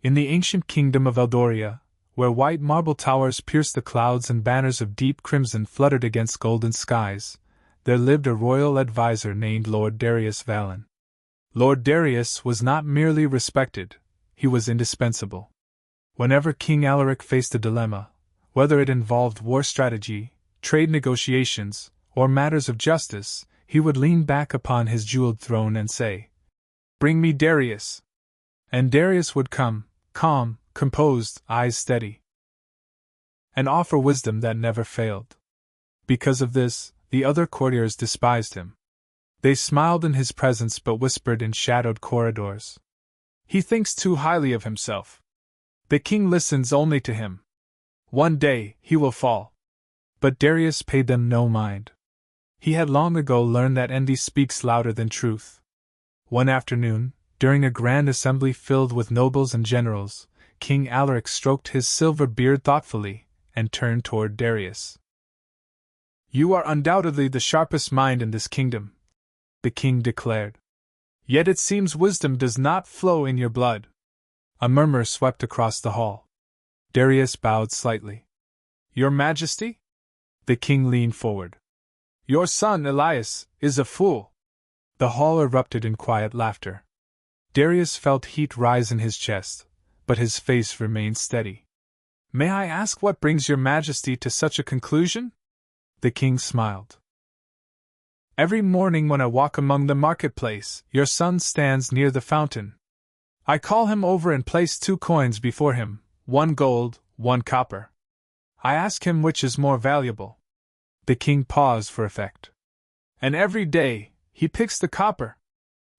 In the ancient kingdom of Eldoria, where white marble towers pierced the clouds and banners of deep crimson fluttered against golden skies, there lived a royal advisor named Lord Darius Vallon. Lord Darius was not merely respected, he was indispensable. Whenever King Alaric faced a dilemma, whether it involved war strategy, trade negotiations, or matters of justice, he would lean back upon his jeweled throne and say, "Bring me Darius." And Darius would come, calm, composed, eyes steady, and offer wisdom that never failed. Because of this, the other courtiers despised him. They smiled in his presence but whispered in shadowed corridors, "He thinks too highly of himself. The king listens only to him. One day, he will fall." But Darius paid them no mind. He had long ago learned that envy speaks louder than truth. One afternoon, during a grand assembly filled with nobles and generals, King Alaric stroked his silver beard thoughtfully and turned toward Darius. "You are undoubtedly the sharpest mind in this kingdom," the king declared. "Yet it seems wisdom does not flow in your blood." A murmur swept across the hall. Darius bowed slightly. "Your Majesty?" The king leaned forward. "Your son, Elias, is a fool." The hall erupted in quiet laughter. Darius felt heat rise in his chest, but his face remained steady. "May I ask what brings your Majesty to such a conclusion?" The king smiled. "Every morning when I walk among the marketplace, your son stands near the fountain. I call him over and place 2 coins before him, 1 gold, 1 copper. I ask him which is more valuable." The king paused for effect. "And every day, he picks the copper."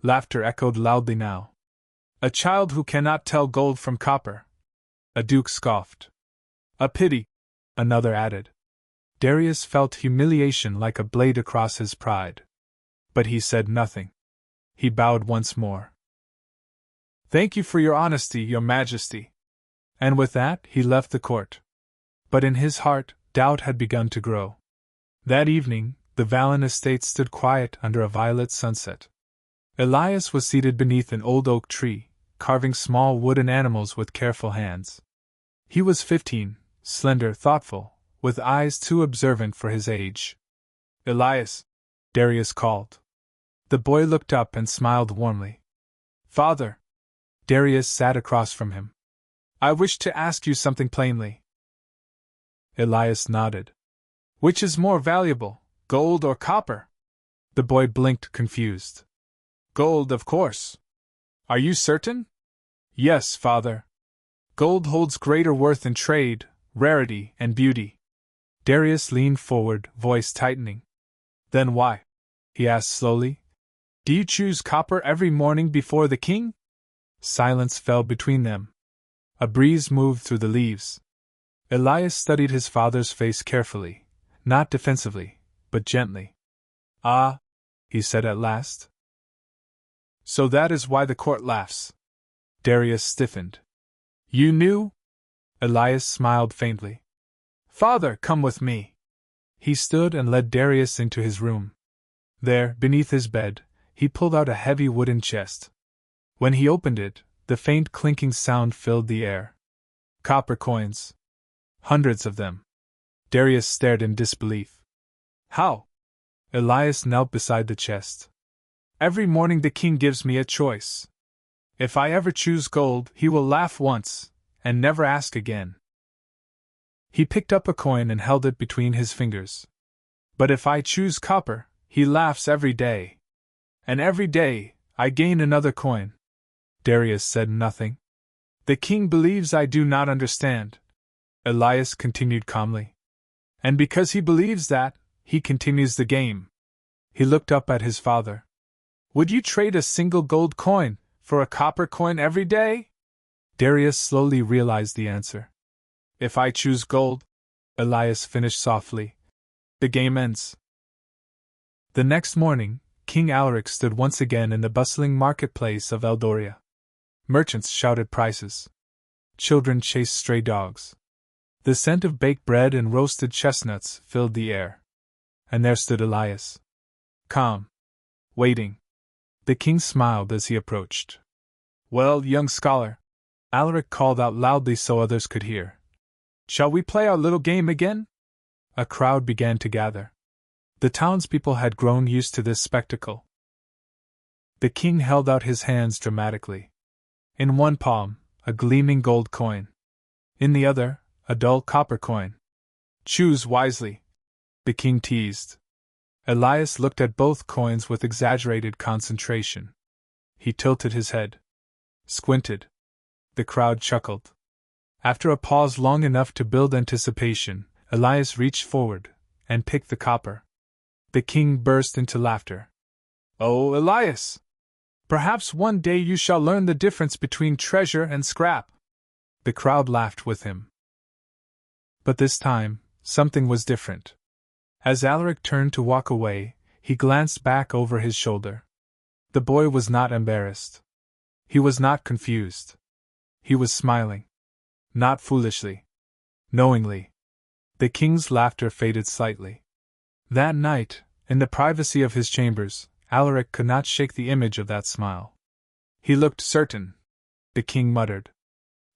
Laughter echoed loudly now. "A child who cannot tell gold from copper." A duke scoffed. "A pity," another added. Darius felt humiliation like a blade across his pride. But he said nothing. He bowed once more. "Thank you for your honesty, your Majesty." And with that, he left the court. But in his heart, doubt had begun to grow. That evening, the Vallon estate stood quiet under a violet sunset. Elias was seated beneath an old oak tree, carving small wooden animals with careful hands. He was 15, slender, thoughtful, with eyes too observant for his age. "Elias," Darius called. The boy looked up and smiled warmly. "Father." Darius sat across from him. "I wish to ask you something plainly." Elias nodded. "Which is more valuable, gold or copper?" The boy blinked, confused. "Gold, of course." "Are you certain?" "Yes, father. Gold holds greater worth in trade, rarity, and beauty." Darius leaned forward, voice tightening. "Then why," he asked slowly, "do you choose copper every morning before the king?" Silence fell between them. A breeze moved through the leaves. Elias studied his father's face carefully, not defensively, but gently. "Ah," he said at last. "So that is why the court laughs." Darius stiffened. "You knew?" Elias smiled faintly. "Father, come with me." He stood and led Darius into his room. There, beneath his bed, he pulled out a heavy wooden chest. When he opened it, the faint clinking sound filled the air. Copper coins. Hundreds of them. Darius stared in disbelief. "How?" Elias knelt beside the chest. "Every morning the king gives me a choice. If I ever choose gold, he will laugh once, and never ask again." He picked up a coin and held it between his fingers. "But if I choose copper, he laughs every day. And every day, I gain another coin." Darius said nothing. "The king believes I do not understand," Elias continued calmly. "And because he believes that, he continues the game." He looked up at his father. "Would you trade a single gold coin for a copper coin every day?" Darius slowly realized the answer. "If I choose gold," Elias finished softly, "the game ends." The next morning, King Alaric stood once again in the bustling marketplace of Eldoria. Merchants shouted prices. Children chased stray dogs. The scent of baked bread and roasted chestnuts filled the air. And there stood Elias. Calm. Waiting. The king smiled as he approached. "Well, young scholar," Alaric called out loudly so others could hear. Shall we play our little game again? A crowd began to gather. The townspeople had grown used to this spectacle. The king held out his hands dramatically. In one palm, a gleaming gold coin. In the other, a dull copper coin. Choose wisely, the king teased. Elias looked at both coins with exaggerated concentration. He tilted his head. Squinted. The crowd chuckled. After a pause long enough to build anticipation, Elias reached forward and picked the copper. The king burst into laughter. Oh, Elias! Perhaps one day you shall learn the difference between treasure and scrap. The crowd laughed with him. But this time, something was different. As Alaric turned to walk away, he glanced back over his shoulder. The boy was not embarrassed. He was not confused. He was smiling. Not foolishly. Knowingly. The king's laughter faded slightly. That night, in the privacy of his chambers, Alaric could not shake the image of that smile. He looked certain. The king muttered.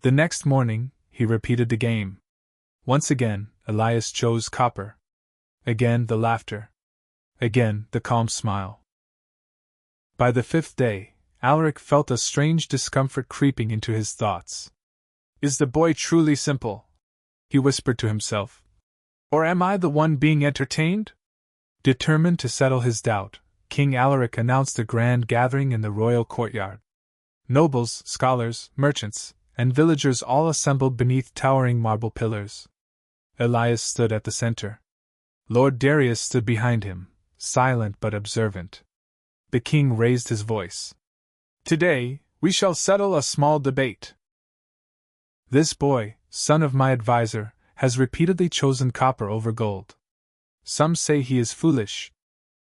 The next morning, he repeated the game. Once again, Elias chose copper. Again the laughter. Again the calm smile. By the fifth day, Alaric felt a strange discomfort creeping into his thoughts. Is the boy truly simple? He whispered to himself. Or am I the one being entertained? Determined to settle his doubt, King Alaric announced a grand gathering in the royal courtyard. Nobles, scholars, merchants, and villagers all assembled beneath towering marble pillars. Elias stood at the center. Lord Darius stood behind him, silent but observant. The king raised his voice. Today, we shall settle a small debate. This boy, son of my advisor, has repeatedly chosen copper over gold. Some say he is foolish.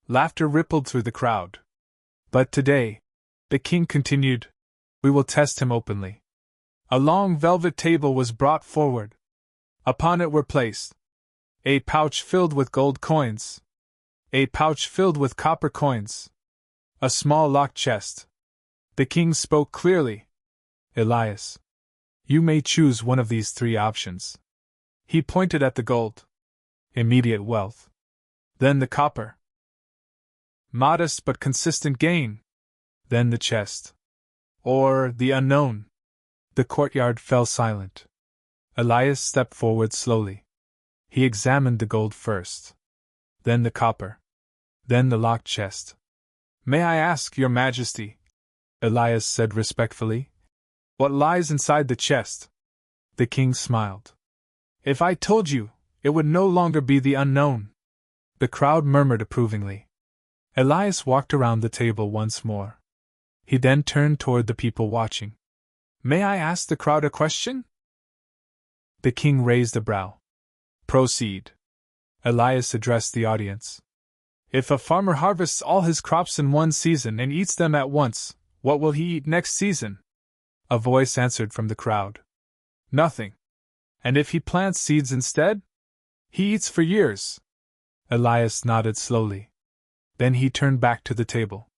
Laughter rippled through the crowd. But today, the king continued, we will test him openly. A long velvet table was brought forward. Upon it were placed a pouch filled with gold coins, a pouch filled with copper coins, a small locked chest. The king spoke clearly. Elias, you may choose one of these three options. He pointed at the gold. Immediate wealth. Then the copper. Modest but consistent gain. Then the chest. Or the unknown. The courtyard fell silent. Elias stepped forward slowly. He examined the gold first. Then the copper. Then the locked chest. May I ask, Your Majesty, Elias said respectfully, what lies inside the chest? The king smiled. If I told you, it would no longer be the unknown. The crowd murmured approvingly. Elias walked around the table once more. He then turned toward the people watching. May I ask the crowd a question? The king raised a brow. Proceed. Elias addressed the audience. If a farmer harvests all his crops in one season and eats them at once, what will he eat next season? A voice answered from the crowd. Nothing. And if he plants seeds instead? He eats for years. Elias nodded slowly. Then he turned back to the table.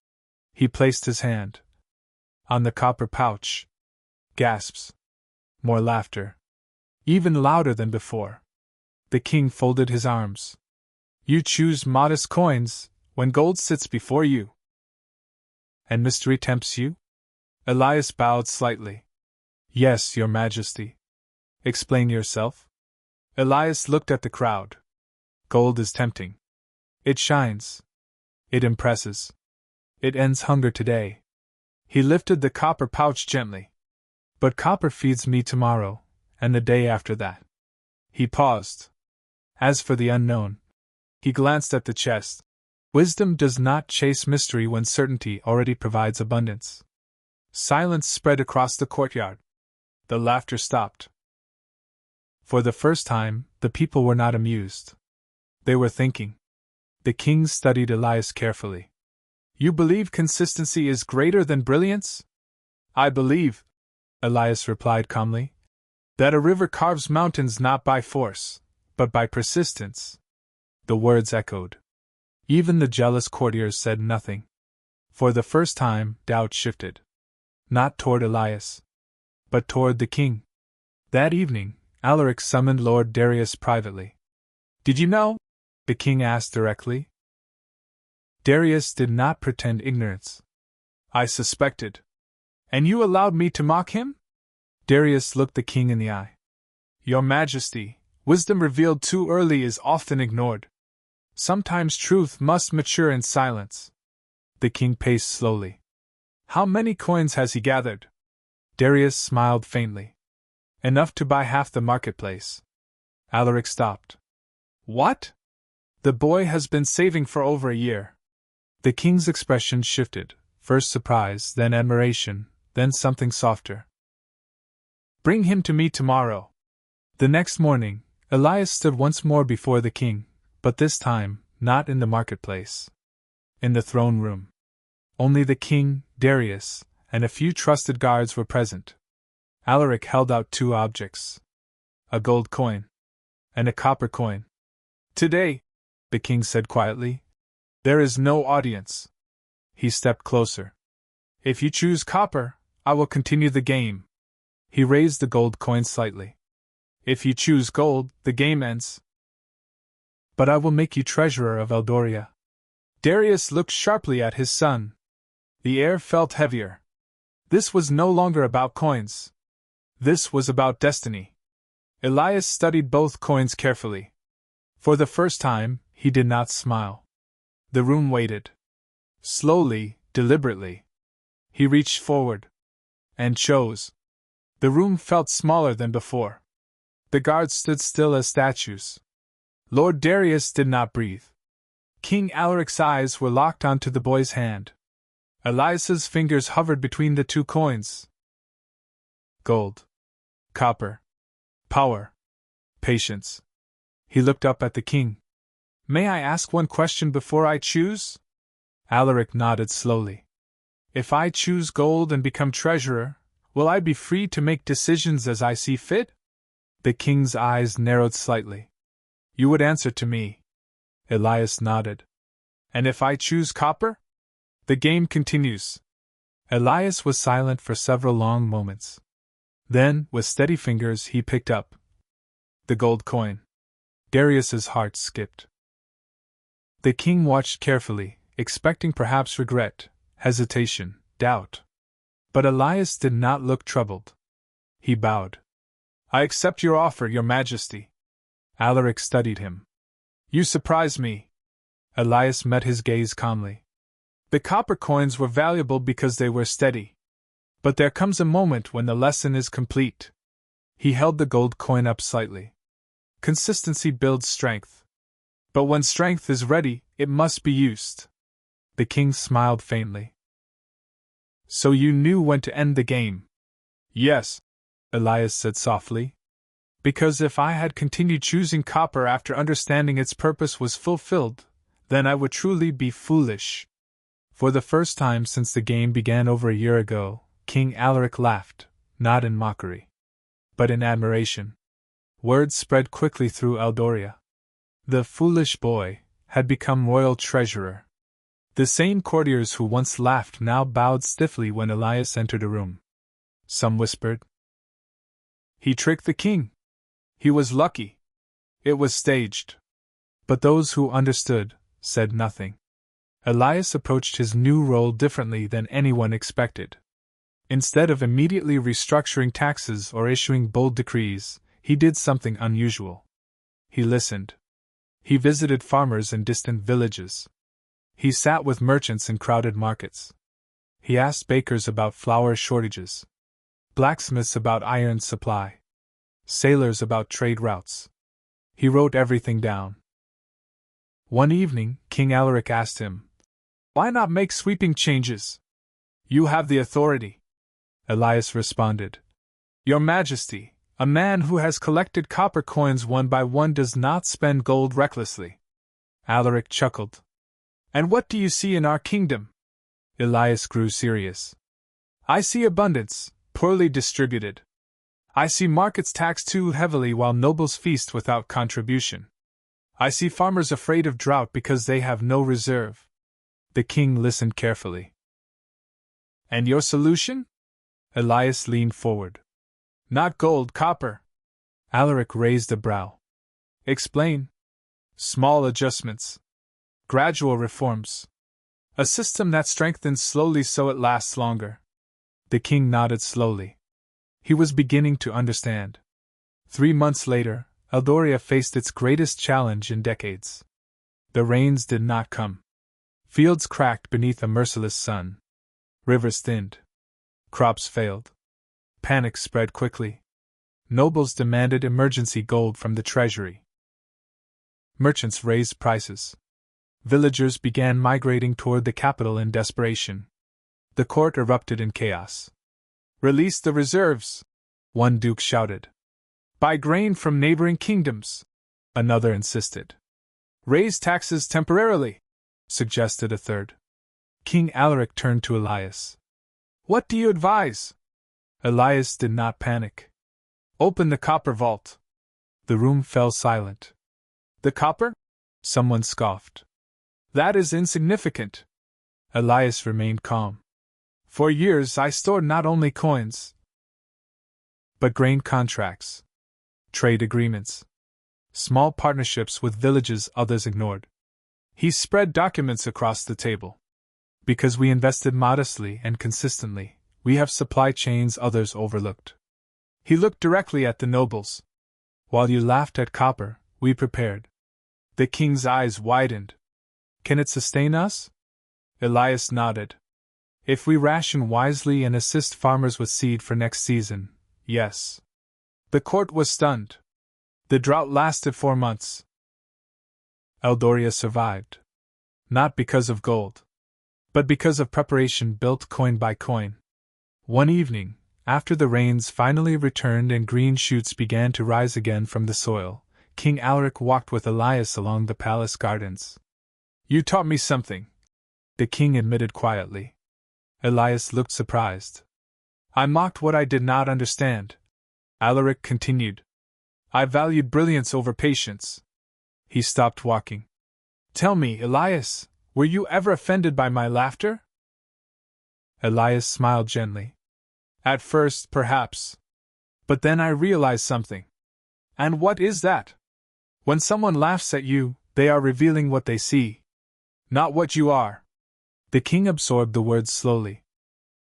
He placed his hand on the copper pouch. Gasps. More laughter. Even louder than before. The king folded his arms. You choose modest coins, when gold sits before you. And mystery tempts you? Elias bowed slightly. Yes, Your Majesty. Explain yourself. Elias looked at the crowd. Gold is tempting. It shines. It impresses. It ends hunger today. He lifted the copper pouch gently. But copper feeds me tomorrow, and the day after that. He paused. As for the unknown, he glanced at the chest. Wisdom does not chase mystery when certainty already provides abundance. Silence spread across the courtyard. The laughter stopped. For the first time, the people were not amused. They were thinking. The king studied Elias carefully. You believe consistency is greater than brilliance? I believe, Elias replied calmly, that a river carves mountains not by force, but by persistence. The words echoed. Even the jealous courtiers said nothing. For the first time, doubt shifted. Not toward Elias, but toward the king. That evening, Alaric summoned Lord Darius privately. "Did you know?" the king asked directly. Darius did not pretend ignorance. "I suspected." "And you allowed me to mock him?" Darius looked the king in the eye. "Your Majesty, wisdom revealed too early is often ignored. Sometimes truth must mature in silence." The king paced slowly. "How many coins has he gathered?" Darius smiled faintly. "Enough to buy half the marketplace." Alaric stopped. "What?" "The boy has been saving for over a year." The king's expression shifted, first surprise, then admiration, then something softer. "Bring him to me tomorrow." The next morning, Elias stood once more before the king, but this time, not in the marketplace. In the throne room. Only the king, Darius, and a few trusted guards were present. Alaric held out two objects: a gold coin and a copper coin. "Today," the king said quietly, "there is no audience." He stepped closer. "If you choose copper, I will continue the game." He raised the gold coin slightly. "If you choose gold, the game ends." "But I will make you treasurer of Eldoria." Darius looked sharply at his son. The air felt heavier. This was no longer about coins. This was about destiny. Elias studied both coins carefully. For the first time, he did not smile. The room waited. Slowly, deliberately. He reached forward. And chose. The room felt smaller than before. The guards stood still as statues. Lord Darius did not breathe. King Alaric's eyes were locked onto the boy's hand. Elias's fingers hovered between the two coins. Gold. Copper. Power. Patience. He looked up at the king. "May I ask one question before I choose?" Alaric nodded slowly. "If I choose gold and become treasurer, will I be free to make decisions as I see fit?" The king's eyes narrowed slightly. "You would answer to me." Elias nodded. "And if I choose copper?" "The game continues." Elias was silent for several long moments. Then, with steady fingers, he picked up the gold coin. Darius's heart skipped. The king watched carefully, expecting perhaps regret, hesitation, doubt. But Elias did not look troubled. He bowed. "I accept your offer, Your Majesty." Alaric studied him. "You surprise me." Elias met his gaze calmly. "The copper coins were valuable because they were steady. But there comes a moment when the lesson is complete." He held the gold coin up slightly. "Consistency builds strength. But when strength is ready, it must be used." The king smiled faintly. "So you knew when to end the game?" "Yes," Elias said softly. "Because if I had continued choosing copper after understanding its purpose was fulfilled, then I would truly be foolish." For the first time since the game began over a year ago, King Alaric laughed, not in mockery, but in admiration. Word spread quickly through Eldoria. The foolish boy had become royal treasurer. The same courtiers who once laughed now bowed stiffly when Elias entered a room. Some whispered, "He tricked the king. He was lucky. It was staged." But those who understood said nothing. Elias approached his new role differently than anyone expected. Instead of immediately restructuring taxes or issuing bold decrees, he did something unusual. He listened. He visited farmers in distant villages. He sat with merchants in crowded markets. He asked bakers about flour shortages, blacksmiths about iron supply, sailors about trade routes. He wrote everything down. One evening, King Alaric asked him, "Why not make sweeping changes? You have the authority." Elias responded, "Your Majesty, a man who has collected copper coins one by one does not spend gold recklessly." Alaric chuckled. "And what do you see in our kingdom?" Elias grew serious. "I see abundance, poorly distributed. I see markets taxed too heavily while nobles feast without contribution. I see farmers afraid of drought because they have no reserve." The king listened carefully. "And your solution?" Elias leaned forward. Not gold, copper. Alaric raised a brow. Explain. Small adjustments. Gradual reforms. A system that strengthens slowly so it lasts longer. The king nodded slowly. He was beginning to understand. 3 months later, Eldoria faced its greatest challenge in decades. The rains did not come. Fields cracked beneath a merciless sun. Rivers thinned. Crops failed. Panic spread quickly. Nobles demanded emergency gold from the treasury. Merchants raised prices. Villagers began migrating toward the capital in desperation. The court erupted in chaos. Release the reserves, one duke shouted. Buy grain from neighboring kingdoms, another insisted. Raise taxes temporarily, suggested a third. King Alaric turned to Elias. What do you advise? Elias did not panic. Open the copper vault. The room fell silent. The copper? Someone scoffed. That is insignificant. Elias remained calm. For years I stored not only coins, but grain contracts, trade agreements, small partnerships with villages others ignored. He spread documents across the table. Because we invested modestly and consistently, we have supply chains others overlooked. He looked directly at the nobles. While you laughed at copper, we prepared. The king's eyes widened. Can it sustain us? Elias nodded. If we ration wisely and assist farmers with seed for next season, yes. The court was stunned. The drought lasted 4 months. Eldoria survived. Not because of gold, but because of preparation built coin by coin. One evening, after the rains finally returned and green shoots began to rise again from the soil, King Alaric walked with Elias along the palace gardens. You taught me something, the king admitted quietly. Elias looked surprised. I mocked what I did not understand. Alaric continued. I valued brilliance over patience. He stopped walking. Tell me, Elias, were you ever offended by my laughter? Elias smiled gently. At first, perhaps. But then I realized something. And what is that? When someone laughs at you, they are revealing what they see, not what you are. The king absorbed the words slowly.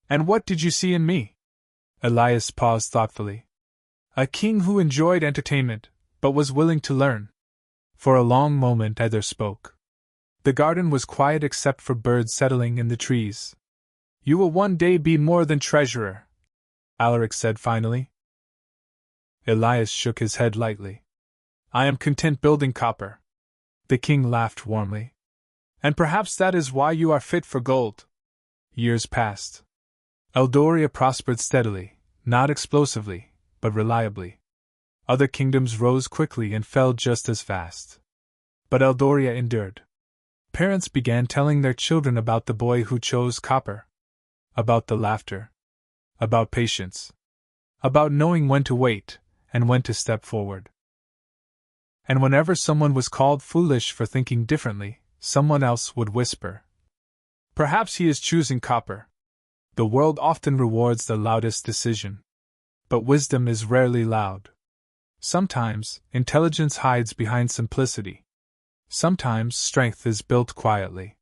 And what did you see in me? Elias paused thoughtfully. A king who enjoyed entertainment, but was willing to learn. For a long moment neither spoke. The garden was quiet except for birds settling in the trees. You will one day be more than treasurer, Alaric said finally. Elias shook his head lightly. I am content building copper. The king laughed warmly. And perhaps that is why you are fit for gold. Years passed. Eldoria prospered steadily, not explosively, but reliably. Other kingdoms rose quickly and fell just as fast. But Eldoria endured. Parents began telling their children about the boy who chose copper. About the laughter. About patience. About knowing when to wait, and when to step forward. And whenever someone was called foolish for thinking differently, someone else would whisper, perhaps he is choosing copper. The world often rewards the loudest decision. But wisdom is rarely loud. Sometimes, intelligence hides behind simplicity. Sometimes, strength is built quietly.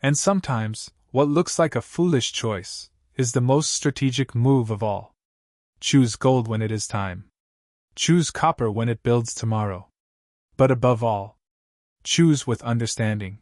And sometimes, what looks like a foolish choice is the most strategic move of all. Choose gold when it is time. Choose copper when it builds tomorrow. But above all, choose with understanding.